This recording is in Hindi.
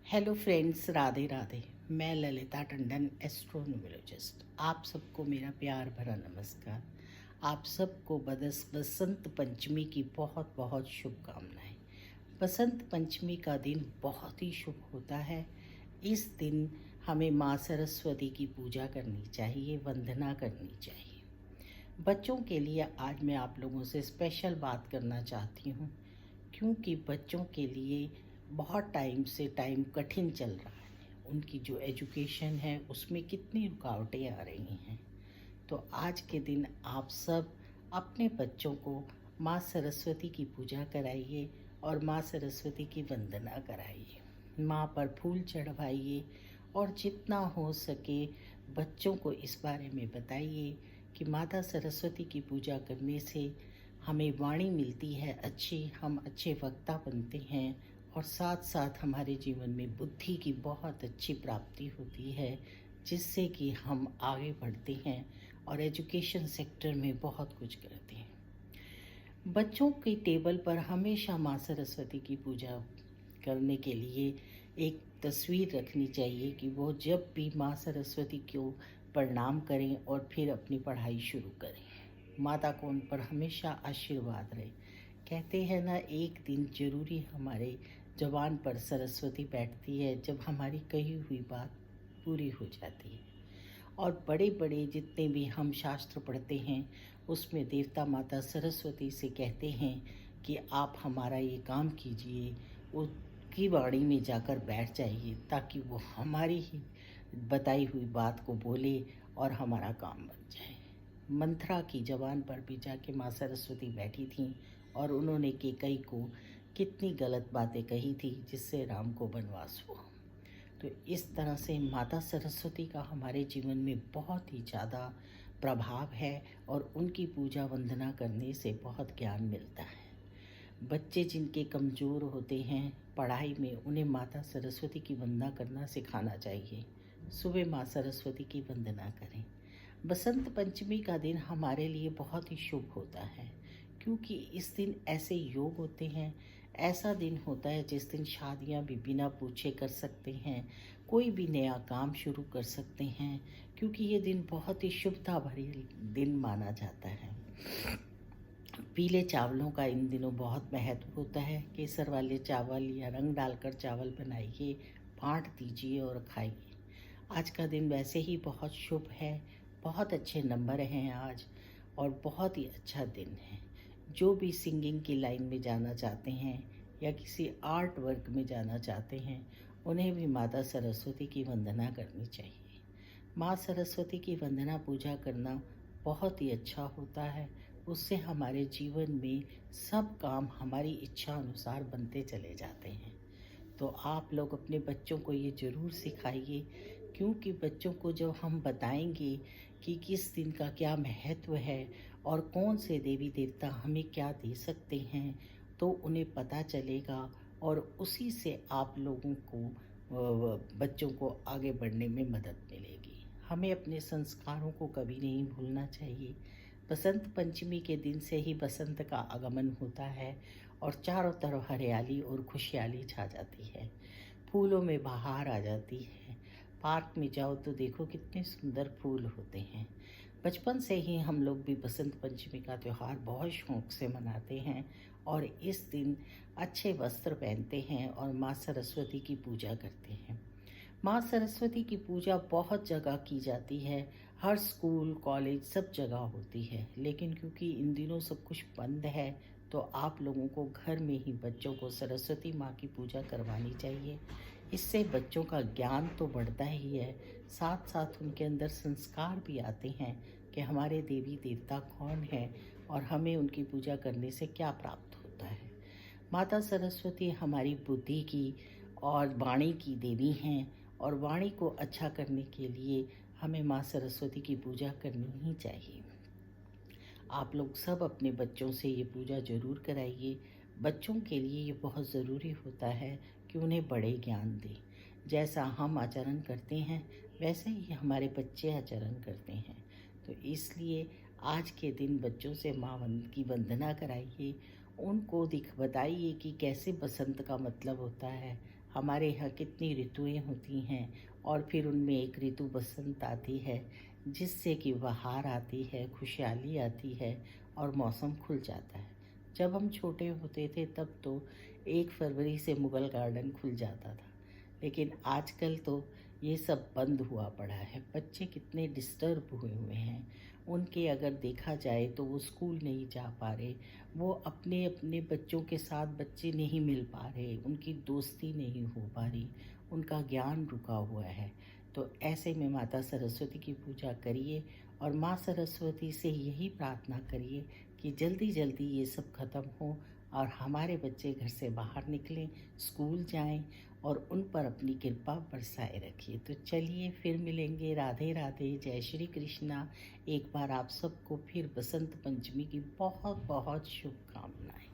Hello friends, Radhe Radhe. मैं ललिता टंडन, एस्ट्रोन्यूमरोलॉजिस्ट। आप सबको मेरा प्यार भरा नमस्कार। आप सबको बसंत पंचमी की बहुत बहुत शुभकामनाएं। बसंत पंचमी का दिन बहुत ही शुभ होता है। इस दिन हमें माँ सरस्वती की पूजा करनी चाहिए, वंदना करनी चाहिए। बच्चों के लिए आज मैं आप लोगों से स्पेशल बात करना चाहती हूँ, क्योंकि बच्चों के लिए बहुत टाइम से टाइम कठिन चल रहा है। उनकी जो एजुकेशन है उसमें कितनी रुकावटें आ रही हैं। तो आज के दिन आप सब अपने बच्चों को माँ सरस्वती की पूजा कराइए और माँ सरस्वती की वंदना कराइए। माँ पर फूल चढ़वाइए और जितना हो सके बच्चों को इस बारे में बताइए कि माता सरस्वती की पूजा करने से हमें वाणी मिलती है अच्छी, हम अच्छे वक्ता बनते हैं और साथ साथ हमारे जीवन में बुद्धि की बहुत अच्छी प्राप्ति होती है, जिससे कि हम आगे बढ़ते हैं और एजुकेशन सेक्टर में बहुत कुछ करते हैं। बच्चों के टेबल पर हमेशा माँ सरस्वती की पूजा करने के लिए एक तस्वीर रखनी चाहिए कि वो जब भी माँ सरस्वती को प्रणाम करें और फिर अपनी पढ़ाई शुरू करें। माता को उन पर हमेशा आशीर्वाद रहे। कहते हैं ना, एक दिन जरूरी हमारे जबान पर सरस्वती बैठती है जब हमारी कही हुई बात पूरी हो जाती है। और बड़े बड़े जितने भी हम शास्त्र पढ़ते हैं उसमें देवता माता सरस्वती से कहते हैं कि आप हमारा ये काम कीजिए, उसकी वाणी में जाकर बैठ जाइए ताकि वो हमारी ही बताई हुई बात को बोले और हमारा काम बन जाए। मंथरा की जबान पर भी जाके माँ सरस्वती बैठी थीं और उन्होंने केकई को कितनी गलत बातें कही थी जिससे राम को वनवास हुआ। तो इस तरह से माता सरस्वती का हमारे जीवन में बहुत ही ज़्यादा प्रभाव है और उनकी पूजा वंदना करने से बहुत ज्ञान मिलता है। बच्चे जिनके कमज़ोर होते हैं पढ़ाई में, उन्हें माता सरस्वती की वंदना करना सिखाना चाहिए। सुबह माँ सरस्वती की वंदना करें। बसंत पंचमी का दिन हमारे लिए बहुत ही शुभ होता है, क्योंकि इस दिन ऐसे योग होते हैं। ऐसा दिन होता है जिस दिन शादियां भी बिना पूछे कर सकते हैं, कोई भी नया काम शुरू कर सकते हैं, क्योंकि ये दिन बहुत ही शुभता भरी दिन माना जाता है। पीले चावलों का इन दिनों बहुत महत्व होता है। केसर वाले चावल या रंग डालकर चावल बनाइए, बांट दीजिए और खाइए। आज का दिन वैसे ही बहुत शुभ है, बहुत अच्छे नंबर हैं आज और बहुत ही अच्छा दिन है। जो भी सिंगिंग की लाइन में जाना चाहते हैं या किसी आर्ट वर्क में जाना चाहते हैं, उन्हें भी माता सरस्वती की वंदना करनी चाहिए। माँ सरस्वती की वंदना पूजा करना बहुत ही अच्छा होता है। उससे हमारे जीवन में सब काम हमारी इच्छा अनुसार बनते चले जाते हैं। तो आप लोग अपने बच्चों को ये ज़रूर सिखाइए, क्योंकि बच्चों को जब हम बताएंगे कि किस दिन का क्या महत्व है और कौन से देवी देवता हमें क्या दे सकते हैं, तो उन्हें पता चलेगा और उसी से आप लोगों को बच्चों को आगे बढ़ने में मदद मिलेगी। हमें अपने संस्कारों को कभी नहीं भूलना चाहिए। बसंत पंचमी के दिन से ही बसंत का आगमन होता है और चारों तरफ हरियाली और खुशहाली छा जाती है। फूलों में बहार आ जाती है। पार्क में जाओ तो देखो कितने सुंदर फूल होते हैं। बचपन से ही हम लोग भी बसंत पंचमी का त्यौहार बहुत शौक से मनाते हैं और इस दिन अच्छे वस्त्र पहनते हैं और माँ सरस्वती की पूजा करते हैं। माँ सरस्वती की पूजा बहुत जगह की जाती है, हर स्कूल कॉलेज सब जगह होती है, लेकिन क्योंकि इन दिनों सब कुछ बंद है तो आप लोगों को घर में ही बच्चों को सरस्वती माँ की पूजा करवानी चाहिए। इससे बच्चों का ज्ञान तो बढ़ता ही है, साथ साथ उनके अंदर संस्कार भी आते हैं कि हमारे देवी देवता कौन है और हमें उनकी पूजा करने से क्या प्राप्त होता है। माता सरस्वती हमारी बुद्धि की और वाणी की देवी हैं और वाणी को अच्छा करने के लिए हमें माँ सरस्वती की पूजा करनी ही चाहिए। आप लोग सब अपने बच्चों से ये पूजा ज़रूर कराइए। बच्चों के लिए ये बहुत ज़रूरी होता है कि उन्हें बड़े ज्ञान दें। जैसा हम आचरण करते हैं वैसे ही हमारे बच्चे आचरण करते हैं। तो इसलिए आज के दिन बच्चों से माँ की वंदना कराइए, उनको बताइए कि कैसे बसंत का मतलब होता है। हमारे यहाँ कितनी ऋतुएं होती हैं और फिर उनमें एक ऋतु बसंत आती है, जिससे कि बहार आती है, खुशहाली आती है और मौसम खुल जाता है। जब हम छोटे होते थे तब तो 1 फरवरी से मुगल गार्डन खुल जाता था, लेकिन आजकल तो ये सब बंद हुआ पड़ा है। बच्चे कितने डिस्टर्ब हुए हुए हैं, उनके अगर देखा जाए तो वो स्कूल नहीं जा पा रहे, वो अपने अपने बच्चों के साथ बच्चे नहीं मिल पा रहे, उनकी दोस्ती नहीं हो पा रही, उनका ज्ञान रुका हुआ है। तो ऐसे में माता सरस्वती की पूजा करिए और माँ सरस्वती से यही प्रार्थना करिए कि जल्दी जल्दी ये सब खत्म हो और हमारे बच्चे घर से बाहर निकलें, स्कूल जाएं और उन पर अपनी कृपा बरसाए रखिए। तो चलिए फिर मिलेंगे। राधे राधे, जय श्री कृष्णा। एक बार आप सबको फिर बसंत पंचमी की बहुत बहुत शुभकामनाएं।